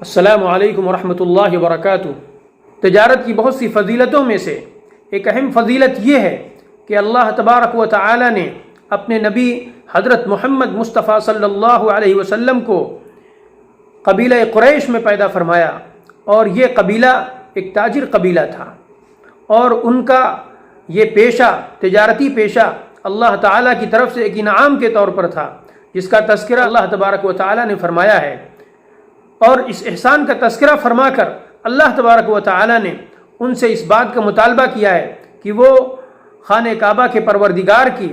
السلام علیکم ورحمۃ اللہ وبرکاتہ۔ تجارت کی بہت سی فضیلتوں میں سے ایک اہم فضیلت یہ ہے کہ اللہ تبارک و تعالی نے اپنے نبی حضرت محمد مصطفیٰ صلی اللہ علیہ وسلم کو قبیلہ قریش میں پیدا فرمایا، اور یہ قبیلہ ایک تاجر قبیلہ تھا، اور ان کا یہ پیشہ، تجارتی پیشہ اللہ تعالیٰ کی طرف سے ایک انعام کے طور پر تھا، جس کا تذکرہ اللہ تبارک و تعالیٰ نے فرمایا ہے۔ اور اس احسان کا تذکرہ فرما کر اللہ تبارک و تعالیٰ نے ان سے اس بات کا مطالبہ کیا ہے کہ وہ خانہ کعبہ کے پروردگار کی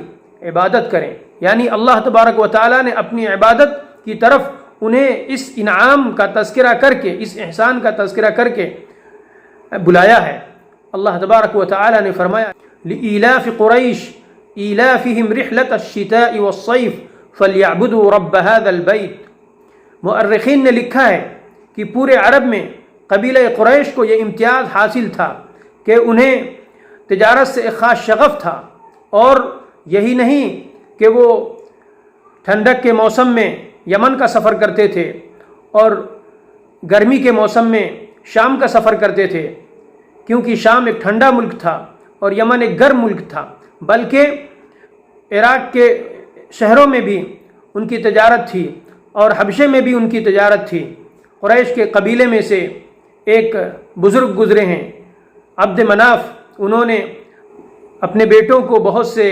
عبادت کریں، یعنی اللہ تبارک و تعالیٰ نے اپنی عبادت کی طرف انہیں اس انعام کا تذکرہ کر کے، اس احسان کا تذکرہ کر کے بلایا ہے۔ اللہ تبارک و تعالیٰ نے فرمایا لإیلاف قریش ایلافہم رحلۃ الشتاء والصیف فلیعبدوا رب ھذا البیت۔ مؤرخین نے لکھا ہے کہ پورے عرب میں قبیلہ قریش کو یہ امتیاز حاصل تھا کہ انہیں تجارت سے ایک خاص شغف تھا، اور یہی نہیں کہ وہ ٹھنڈک کے موسم میں یمن کا سفر کرتے تھے، اور گرمی کے موسم میں شام کا سفر کرتے تھے، کیونکہ شام ایک ٹھنڈا ملک تھا اور یمن ایک گرم ملک تھا، بلکہ عراق کے شہروں میں بھی ان کی تجارت تھی اور حبشے میں بھی ان کی تجارت تھی۔ قریش کے قبیلے میں سے ایک بزرگ گزرے ہیں، عبد مناف، انہوں نے اپنے بیٹوں کو بہت سے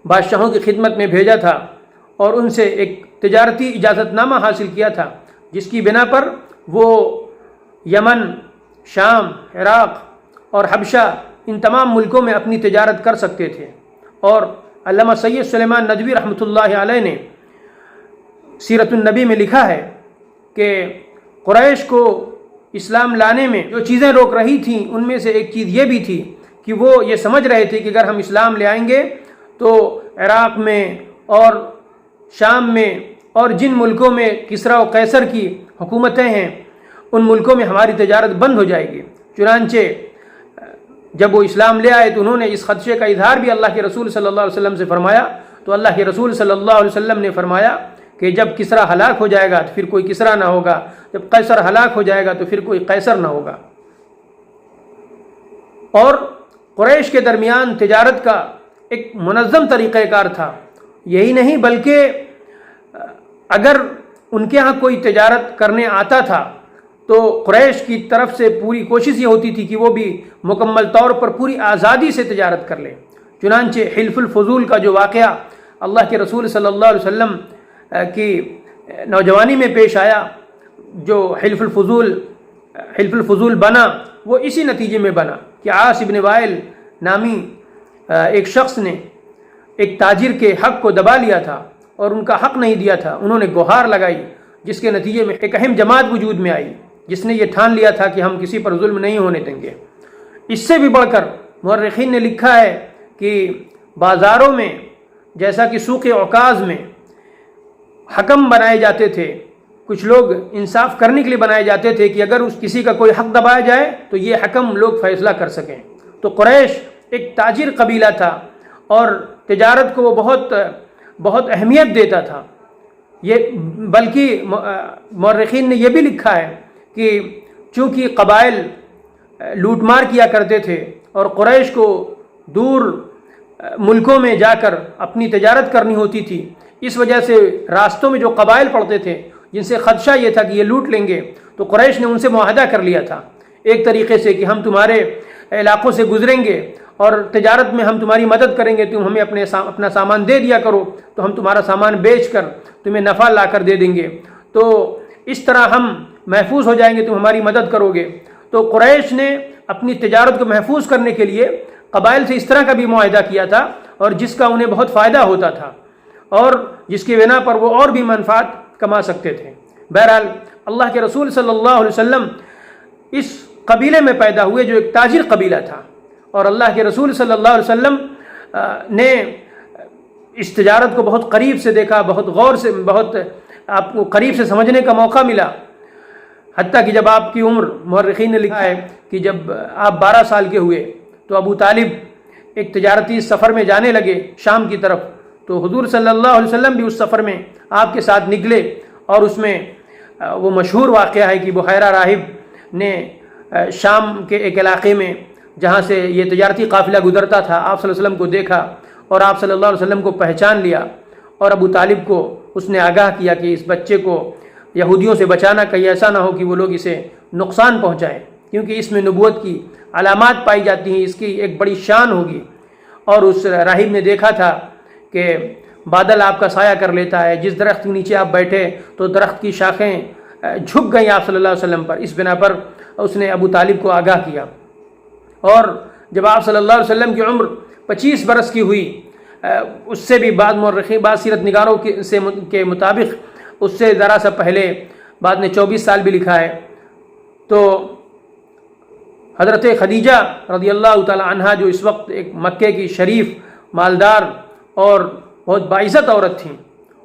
بادشاہوں کی خدمت میں بھیجا تھا اور ان سے ایک تجارتی اجازت نامہ حاصل کیا تھا، جس کی بنا پر وہ یمن، شام، عراق اور حبشہ ان تمام ملکوں میں اپنی تجارت کر سکتے تھے۔ اور علامہ سید سلیمان ندوی رحمۃ اللہ علیہ نے سیرت النبی میں لکھا ہے کہ قریش کو اسلام لانے میں جو چیزیں روک رہی تھیں ان میں سے ایک چیز یہ بھی تھی کہ وہ یہ سمجھ رہے تھے کہ اگر ہم اسلام لے آئیں گے تو عراق میں اور شام میں اور جن ملکوں میں کسریٰ و قیصر کی حکومتیں ہیں ان ملکوں میں ہماری تجارت بند ہو جائے گی۔ چنانچہ جب وہ اسلام لے آئے تو انہوں نے اس خدشے کا اظہار بھی اللہ کے رسول صلی اللہ علیہ وسلم سے فرمایا، تو اللہ کے رسول صلی اللہ علیہ وسلم نے فرمایا کہ جب کسریٰ ہلاک ہو جائے گا تو پھر کوئی کسریٰ نہ ہوگا، جب قیصر ہلاک ہو جائے گا تو پھر کوئی قیصر نہ ہوگا۔ اور قریش کے درمیان تجارت کا ایک منظم طریقہ کار تھا، یہی نہیں بلکہ اگر ان کے ہاں کوئی تجارت کرنے آتا تھا تو قریش کی طرف سے پوری کوشش یہ ہوتی تھی کہ وہ بھی مکمل طور پر پوری آزادی سے تجارت کر لیں۔ چنانچہ حلف الفضول کا جو واقعہ اللہ کے رسول صلی اللہ علیہ وسلم کی نوجوانی میں پیش آیا، جو حلف الفضول بنا، وہ اسی نتیجے میں بنا کہ عاص بن وائل نامی ایک شخص نے ایک تاجر کے حق کو دبا لیا تھا اور ان کا حق نہیں دیا تھا، انہوں نے گہار لگائی، جس کے نتیجے میں ایک اہم جماعت وجود میں آئی جس نے یہ ٹھان لیا تھا کہ ہم کسی پر ظلم نہیں ہونے دیں گے۔ اس سے بھی بڑھ کر مورخین نے لکھا ہے کہ بازاروں میں، جیسا کہ سوق عکاظ میں حکم بنائے جاتے تھے، کچھ لوگ انصاف کرنے کے لیے بنائے جاتے تھے کہ اگر کسی کا کوئی حق دبایا جائے تو یہ حکم لوگ فیصلہ کر سکیں۔ تو قریش ایک تاجر قبیلہ تھا اور تجارت کو وہ بہت اہمیت دیتا تھا۔ یہ بلکہ مورخین نے یہ بھی لکھا ہے کہ چونکہ قبائل لوٹ مار کیا کرتے تھے اور قریش کو دور ملکوں میں جا کر اپنی تجارت کرنی ہوتی تھی، اس وجہ سے راستوں میں جو قبائل پڑتے تھے جن سے خدشہ یہ تھا کہ یہ لوٹ لیں گے، تو قریش نے ان سے معاہدہ کر لیا تھا ایک طریقے سے کہ ہم تمہارے علاقوں سے گزریں گے اور تجارت میں ہم تمہاری مدد کریں گے، تم ہمیں اپنا سامان دے دیا کرو تو ہم تمہارا سامان بیچ کر تمہیں نفع لا کر دے دیں گے، تو اس طرح ہم محفوظ ہو جائیں گے، تم ہماری مدد کرو گے۔ تو قریش نے اپنی تجارت کو محفوظ کرنے کے لیے قبائل سے اس طرح کا بھی معاہدہ کیا تھا، اور جس کا انہیں بہت فائدہ ہوتا تھا اور جس کی بنا پر وہ اور بھی منفعت کما سکتے تھے۔ بہرحال اللہ کے رسول صلی اللہ علیہ وسلم اس قبیلے میں پیدا ہوئے جو ایک تاجر قبیلہ تھا، اور اللہ کے رسول صلی اللہ علیہ وسلم نے اس تجارت کو بہت قریب سے دیکھا، بہت غور سے، بہت آپ کو قریب سے سمجھنے کا موقع ملا، حتیٰ کہ جب آپ کی عمر، مورخین نے لکھا ہے کہ جب آپ 12 سال کے ہوئے تو ابو طالب ایک تجارتی سفر میں جانے لگے شام کی طرف، تو حضور صلی اللہ علیہ وسلم بھی اس سفر میں آپ کے ساتھ نکلے اور اس میں وہ مشہور واقعہ ہے کہ بحیرہ راہب نے شام کے ایک علاقے میں جہاں سے یہ تجارتی قافلہ گزرتا تھا آپ صلی اللہ علیہ وسلم کو دیکھا اور آپ صلی اللہ علیہ وسلم کو پہچان لیا، اور ابو طالب کو اس نے آگاہ کیا کہ اس بچے کو یہودیوں سے بچانا، کہیں ایسا نہ ہو کہ وہ لوگ اسے نقصان پہنچائیں، کیونکہ اس میں نبوت کی علامات پائی جاتی ہیں، اس کی ایک بڑی شان ہوگی۔ اور اس راہب نے دیکھا تھا کہ بادل آپ کا سایہ کر لیتا ہے، جس درخت کے نیچے آپ بیٹھے تو درخت کی شاخیں جھک گئیں آپ صلی اللہ علیہ وسلم پر، اس بنا پر اس نے ابو طالب کو آگاہ کیا۔ اور جب آپ صلی اللہ علیہ وسلم کی عمر 25 برس کی ہوئی، اس سے بھی بعض مورخین، بعض سیرت نگاروں کے مطابق اس سے ذرا سا پہلے بعد نے 24 سال بھی لکھا ہے، تو حضرت خدیجہ رضی اللہ تعالی عنہا جو اس وقت ایک مکے کی شریف، مالدار اور بہت باعزت عورت تھیں،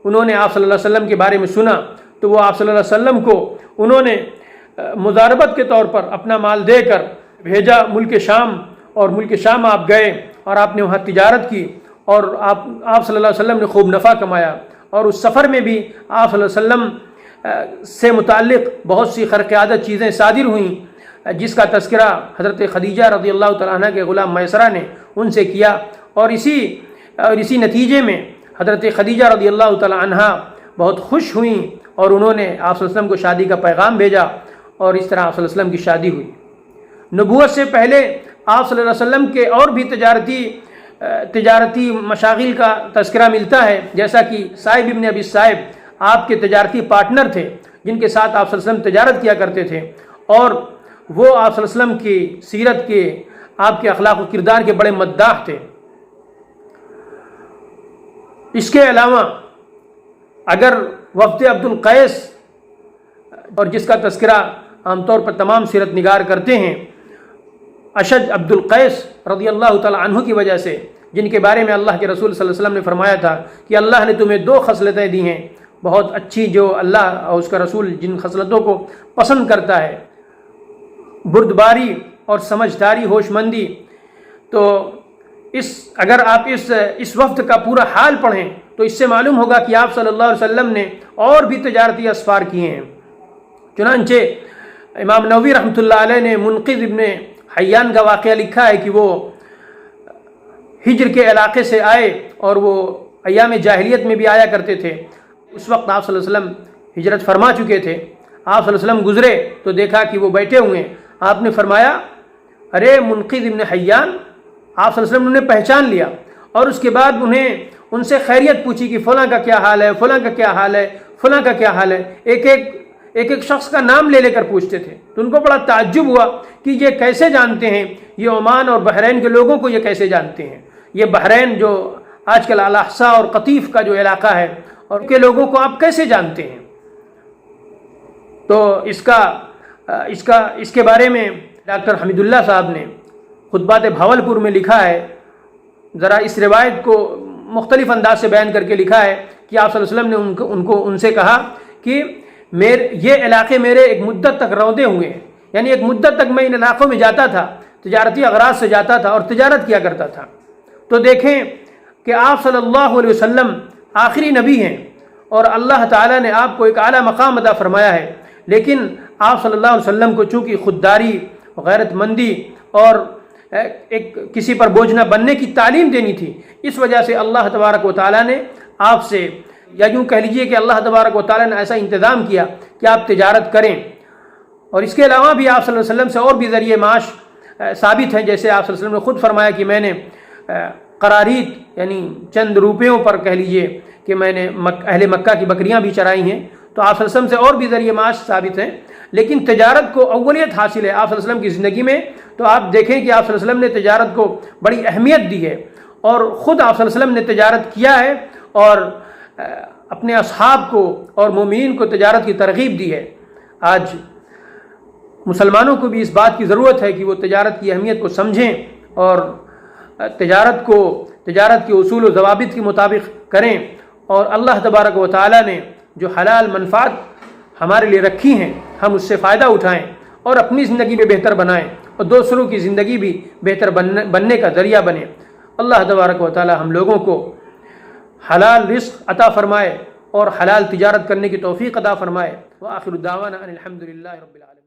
انہوں نے آپ صلی اللہ علیہ وسلم کے بارے میں سنا تو وہ آپ صلی اللہ علیہ وسلم کو انہوں نے مضاربت کے طور پر اپنا مال دے کر بھیجا ملک شام، اور ملک شام آپ گئے اور آپ نے وہاں تجارت کی، اور آپ صلی اللہ علیہ وسلم نے خوب نفع کمایا، اور اس سفر میں بھی آپ صلی اللہ علیہ وسلم سے متعلق بہت سی خرق عادت چیزیں صادر ہوئیں، جس کا تذکرہ حضرت خدیجہ رضی اللہ تعالیٰ عنہ کے غلام میسرہ نے ان سے کیا، اور اسی نتیجے میں حضرت خدیجہ رضی اللہ تعالیٰ عنہ بہت خوش ہوئیں، اور انہوں نے آپ صلی اللہ علیہ وسلم کو شادی کا پیغام بھیجا، اور اس طرح آپ صلی اللہ علیہ وسلم کی شادی ہوئی۔ نبوت سے پہلے آپ صلی اللہ علیہ وسلم کے اور بھی تجارتی مشاغل کا تذکرہ ملتا ہے، جیسا کہ صائب ابن ابی صائب آپ کے تجارتی پارٹنر تھے، جن کے ساتھ آپ صلی اللہ علیہ وسلم تجارت کیا کرتے تھے، اور وہ آپ صلی اللہ علیہ وسلم کی سیرت کے، آپ کے اخلاق و کردار کے بڑے مداح تھے۔ اس کے علاوہ اگر وفد عبد القیس، اور جس کا تذکرہ عام طور پر تمام سیرت نگار کرتے ہیں، اشج عبد القیس رضی اللہ تعالی عنہ کی وجہ سے، جن کے بارے میں اللہ کے رسول صلی اللہ علیہ وسلم نے فرمایا تھا کہ اللہ نے تمہیں 2 خصلتیں دی ہیں بہت اچھی، جو اللہ اور اس کا رسول جن خصلتوں کو پسند کرتا ہے، بردباری اور سمجھداری، ہوش مندی۔ تو اگر آپ اس وفد کا پورا حال پڑھیں تو اس سے معلوم ہوگا کہ آپ صلی اللہ علیہ وسلم نے اور بھی تجارتی اسفار کیے ہیں۔ چنانچہ امام نووی رحمۃ اللہ علیہ نے منقذ ابن حیان کا واقعہ لکھا ہے کہ وہ ہجر کے علاقے سے آئے، اور وہ ایام جاہلیت میں بھی آیا کرتے تھے۔ اس وقت آپ صلی اللہ علیہ وسلم ہجرت فرما چکے تھے، آپ صلی اللہ علیہ وسلم گزرے تو دیکھا کہ وہ بیٹھے ہوئے ہیں، آپ نے فرمایا ارے منقذ ابن حیان، آپ صلی اللہ علیہ وسلم نے پہچان لیا، اور اس کے بعد انہیں ان سے خیریت پوچھی کہ فلاں کا کیا حال ہے، فلاں کا کیا حال ہے، فلاں کا کیا حال ہے، ایک شخص کا نام لے کر پوچھتے تھے۔ تو ان کو بڑا تعجب ہوا کہ یہ کیسے جانتے ہیں، یہ عمان اور بحرین کے لوگوں کو یہ کیسے جانتے ہیں، یہ بحرین جو آج کل الاحسا اور قطیف کا جو علاقہ ہے، اور کے لوگوں کو آپ کیسے جانتے ہیں؟ تو اس کے بارے میں ڈاکٹر حمید اللہ صاحب نے خطبات بھاولپور میں لکھا ہے، ذرا اس روایت کو مختلف انداز سے بیان کر کے لکھا ہے کہ آپ صلی اللہ علیہ وسلم نے ان سے کہا کہ یہ علاقے میرے ایک مدت تک روندے ہوئے ہیں، یعنی ایک مدت تک میں ان علاقوں میں جاتا تھا، تجارتی اغراض سے جاتا تھا اور تجارت کیا کرتا تھا۔ تو دیکھیں کہ آپ صلی اللہ علیہ وسلم آخری نبی ہیں، اور اللہ تعالیٰ نے آپ کو ایک اعلیٰ مقام عطا فرمایا ہے، لیکن آپ صلی اللہ علیہ وسلم کو چونکہ خودداری، غیرت مندی اور ایک کسی پر بوجھ نہ بننے کی تعلیم دینی تھی، اس وجہ سے اللہ تبارک و تعالیٰ نے آپ سے، یا یوں کہہ لیجئے کہ اللہ تبارک و تعالیٰ نے ایسا انتظام کیا کہ آپ تجارت کریں۔ اور اس کے علاوہ بھی آپ صلی اللہ علیہ وسلم سے اور بھی ذریعے معاش ثابت ہیں، جیسے آپ صلی اللہ علیہ وسلم نے خود فرمایا کہ میں نے قراریت یعنی چند روپیوں پر کہہ لیجئے کہ میں نے اہل مکہ کی بکریاں بھی چرائی ہیں، تو آپ صلی اللہ علیہ وسلم سے اور بھی ذریعے معاش ثابت ہیں، لیکن تجارت کو اولیت حاصل ہے آپ صلی اللہ علیہ وسلم کی زندگی میں۔ تو آپ دیکھیں کہ آپ صلی اللہ علیہ وسلم نے تجارت کو بڑی اہمیت دی ہے، اور خود آپ صلی اللہ علیہ وسلم نے تجارت کیا ہے، اور اپنے اصحاب کو اور مومنین کو تجارت کی ترغیب دی ہے۔ آج مسلمانوں کو بھی اس بات کی ضرورت ہے کہ وہ تجارت کی اہمیت کو سمجھیں، اور تجارت کے اصول و ضوابط کے مطابق کریں، اور اللہ تبارک و تعالیٰ نے جو حلال منفعت ہمارے لیے رکھی ہیں ہم اس سے فائدہ اٹھائیں، اور اپنی زندگی بھی بہتر بنائیں، اور دوسروں کی زندگی بھی بہتر بننے کا ذریعہ بنیں۔ اللہ تبارک و تعالیٰ ہم لوگوں کو حلال رزق عطا فرمائے اور حلال تجارت کرنے کی توفیق عطا فرمائے۔ وآخر دعوانا ان الحمد للہ رب العالمین.